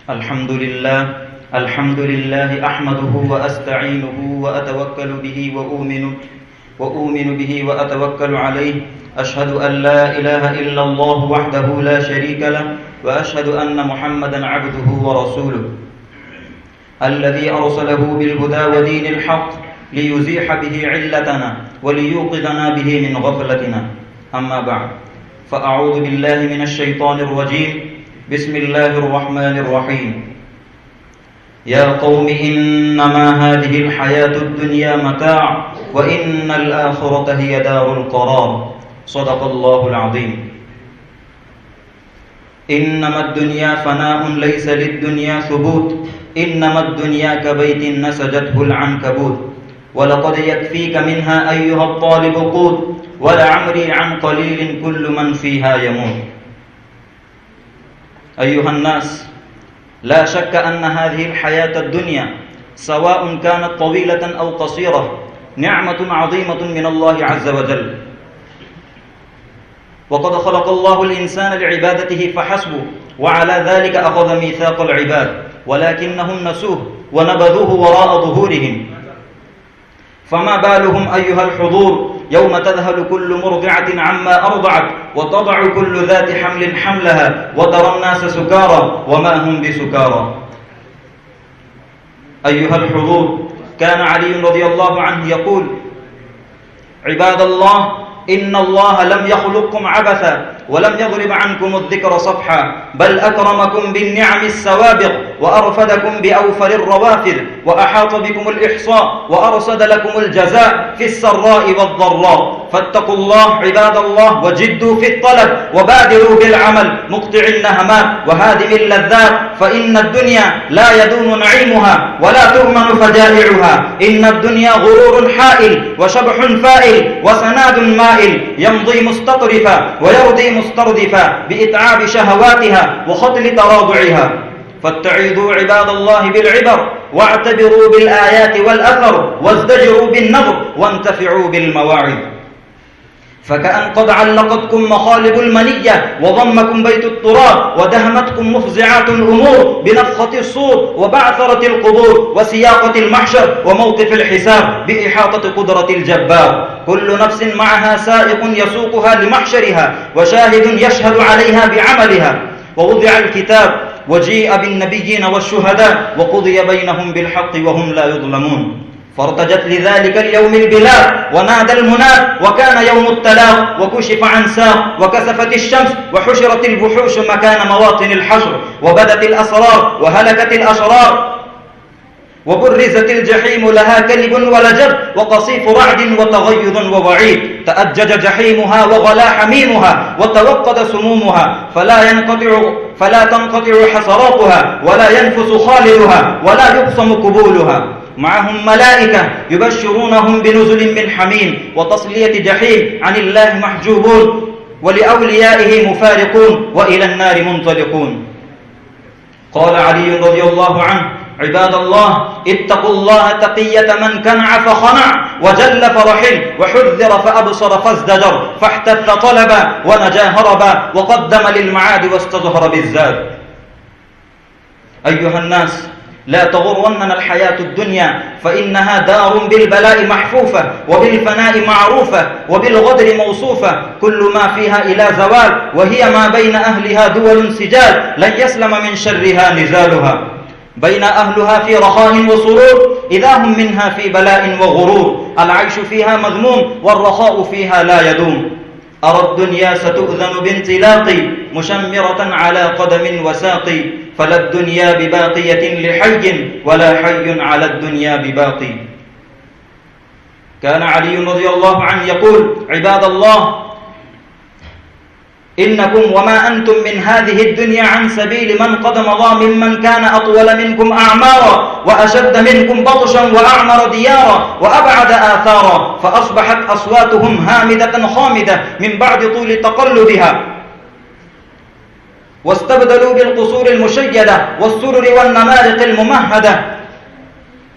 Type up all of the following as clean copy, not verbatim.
الحمد لله أحمده وأستعينه وأتوكل به وأؤمن به وأتوكل عليه. أشهد أن لا إله إلا الله وحده لا شريك له، وأشهد أن محمدا عبده ورسوله الذي أرسله بالهدى ودين الحق ليزيح به علتنا وليوقظنا به من غفلتنا. أما بعد، فأعوذ بالله من الشيطان الرجيم. بسم الله الرحمن الرحيم. يا قوم إنما هذه الحياة الدنيا متاع وإن الآخرة هي دار القرار. صدق الله العظيم. إنما الدنيا فناء ليس للدنيا ثبوت، إنما الدنيا كبيت نسجته العنكبوت، ولقد يكفيك منها أيها الطالب قوت، ولعمري عن قليل كل من فيها يموت. أيها الناس، لا شك أن هذه الحياة الدنيا سواء كانت طويلة أو قصيرة نعمة عظيمة من الله عز وجل، وقد خلق الله الإنسان لعبادته فحسبه، وعلى ذلك أخذ ميثاق العباد، ولكنهم نسوه ونبذوه وراء ظهورهم. فما بالهم أيها الحضور يوم تذهل كل مرضعة عما أرضعت وتضع كل ذات حمل حملها وترى الناس سكارى وما هم بسكارى. أيها الحضور، كان علي رضي الله عنه يقول: عباد الله، إن الله لم يخلقكم عبثا ولم يضرب عنكم الذكر صفحا، بل أكرمكم بالنعم السوابق وأرفدكم بأوفر الروافد وأحاط بكم الإحصاء وأرصد لكم الجزاء في السراء والضراء. فاتقوا الله عباد الله وجدوا في الطلب وبادروا بالعمل مقطع النهمات وهادم اللذات، فإن الدنيا لا يدوم نعيمها ولا تؤمن فجائعها. إن الدنيا غرور حائل وشبح فائل وسناد مائل، يمضي مستطرفا ويرضي مستردفا بإتعاب شهواتها وخطل تراضعها. فاتعظوا عباد الله بالعبر، واعتبروا بالآيات والأثر، وازدجروا بالنظر، وانتفعوا بالمواعظ. فكأن قد علقتكم مخالب المنية وضمكم بيت التراب ودهمتكم مفزعات الأمور بنفخة الصور وبعثرة القبور وسياقة المحشر وموقف الحساب بإحاطة قدرة الجبار. كل نفس معها سائق يسوقها لمحشرها وشاهد يشهد عليها بعملها. ووضع الكتاب وجيء بالنبيين والشهداء وقضي بينهم بالحق وهم لا يظلمون. فارتجت لذلك اليوم البلاد ونادى المناد، وكان يوم التلاق وكشف عن ساق وكسفت الشمس وحشرت الوحوش مكان مواطن الحشر، وبدت الأسرار وهلكت الأشرار، وبرزت الجحيم لها كلب ولجب وقصيف رعد وتغيظ ووعيد. تأجج جحيمها وغلا حميمها وتوقد سمومها، فلا تنقطع حسراتها ولا ينفس خالدها ولا يقسم قبولها. معهم ملائكة يبشرونهم بنزل من حميم وتصلية جحيم، عن الله محجوبون ولأوليائه مفارقون وإلى النار منطلقون. قال علي رضي الله عنه: عباد الله، اتقوا الله تقية من كنع فخنع وجل فرحل وحذر فأبصر فازدجر فاحتث طلبا ونجا هربا وقدم للمعاد واستظهر بالزاد. أيها الناس، لا تغرننا الحياة الدنيا، فإنها دار بالبلاء محفوفة وبالفناء معروفة وبالغدر موصوفة، كل ما فيها إلى زوال، وهي ما بين أهلها دول سجال، لن يسلم من شرها نزالها. بين أهلها في رخاء وسرور، إذا هم منها في بلاء وغرور. العيش فيها مذموم والرخاء فيها لا يدوم. أرى الدنيا ستؤذن بانطلاقي مشمرة على قدم وساقي، فلا الدنيا بباقية لحي ولا حي على الدنيا بباقي. كان علي رضي الله عنه يقول: عباد الله، إنكم وما أنتم من هذه الدنيا عن سبيل من قد مضى ممن كان أطول منكم أعمارا وأشد منكم بطشا وأعمر ديارا وأبعد آثارا، فأصبحت أصواتهم هامدة خامدة من بعد طول تقلبها، واستبدلوا بالقصور المشيدة والسرر والنمارق الممهدة.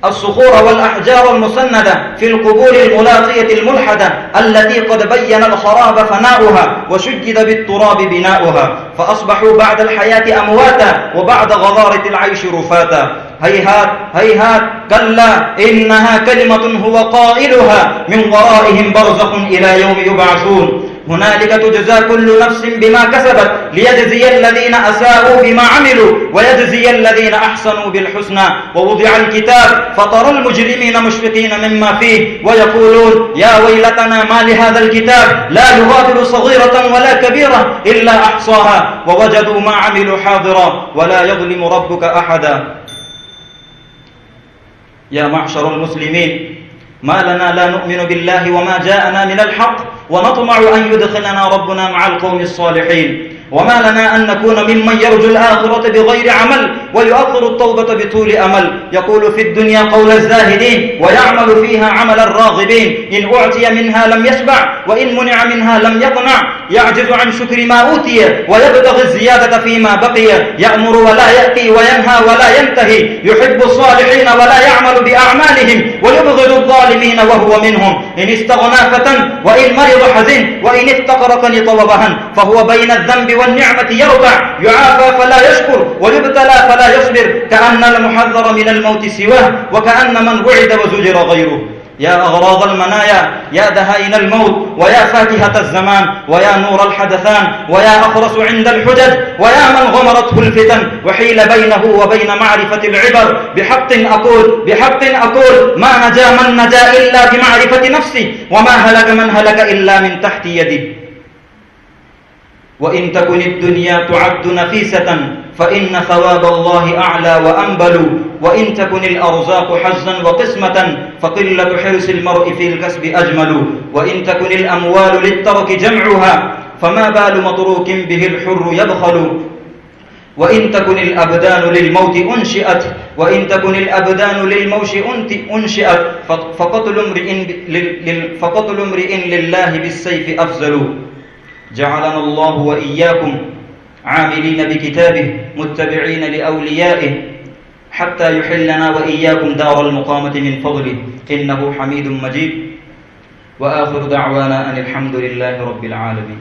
الصخور والأحجار المسندة في القبور الملاقية الملحدة التي قد بين الخراب فناؤها وشجد بالتراب بناؤها، فأصبحوا بعد الحياة أمواتا وبعد غضارة العيش رفاتا. هيهات هيهات كلا إنها كلمة هو قائلها من ورائهم برزخ إلى يوم يبعثون. هنالك تجزى كل نفس بما كسبت ليجزي الذين أساءوا بما عملوا ويجزي الذين أحسنوا بالحسنى. ووضع الكتاب فترى المجرمين مشفقين مما فيه ويقولون يا ويلتنا ما لهذا الكتاب لا يغادر صغيرة ولا كبيرة إلا أحصاها ووجدوا ما عملوا حاضرا ولا يظلم ربك أحدا. يا معشر المسلمين، ما لنا لا نؤمن بالله وما جاءنا من الحق ونطمع أن يدخلنا ربنا مع القوم الصالحين، وما لنا أن نكون ممن يرجو الآخرة بغير عمل ويؤخر التوبة بطول أمل، يقول في الدنيا قول الزاهدين ويعمل فيها عمل الراغبين، إن أعطي منها لم يشبع وإن منع منها لم يقنع، يعجز عن شكر ما أوتي ويبتغي الزيادة فيما بقي، يأمر ولا يأتي وينهى ولا ينتهي، يحب الصالحين ولا يعمل بأعمالهم ويبغض الظالمين وهو منهم، إن استغنى فتن وإن مرض حزن وإن افتقر قنط وبهن، فهو بين الذنب والنعمة يرضع، يعافى فلا يشكر ويبتلى فلا يصبر، كأن المحذر من الموت سواه وكأن من وعد وزجر غيره. يا أغراض المنايا، يا دهائن الموت، ويا فاكهة الزمان، ويا نور الحدثان، ويا أخرس عند الحجج، ويا من غمرته الفتن وحيل بينه وبين معرفة العبر، بحق أقول ما نجا من نجا إلا بمعرفة نفسه، وما هلك من هلك إلا من تحت يده. وإن تكن الدنيا تعد نفيسة فإن ثواب الله أعلى وأنبل، وإن تكن الأرزاق حظا وقسمة فقلة حرص المرء في الكسب أجمل، وإن تكن الأموال للترك جمعها فما بال متروك به الحر يبخل، وإن تكن الأبدان للموت أنشئت فقتل امرئ لله بالسيف أفزل. جعلنا الله وإياكم عاملين بكتابه متبعين لأوليائه حتى يحلنا وإياكم دار المقامة من فضله، إنه حميد مجيد. وآخر دعوانا أن الحمد لله رب العالمين.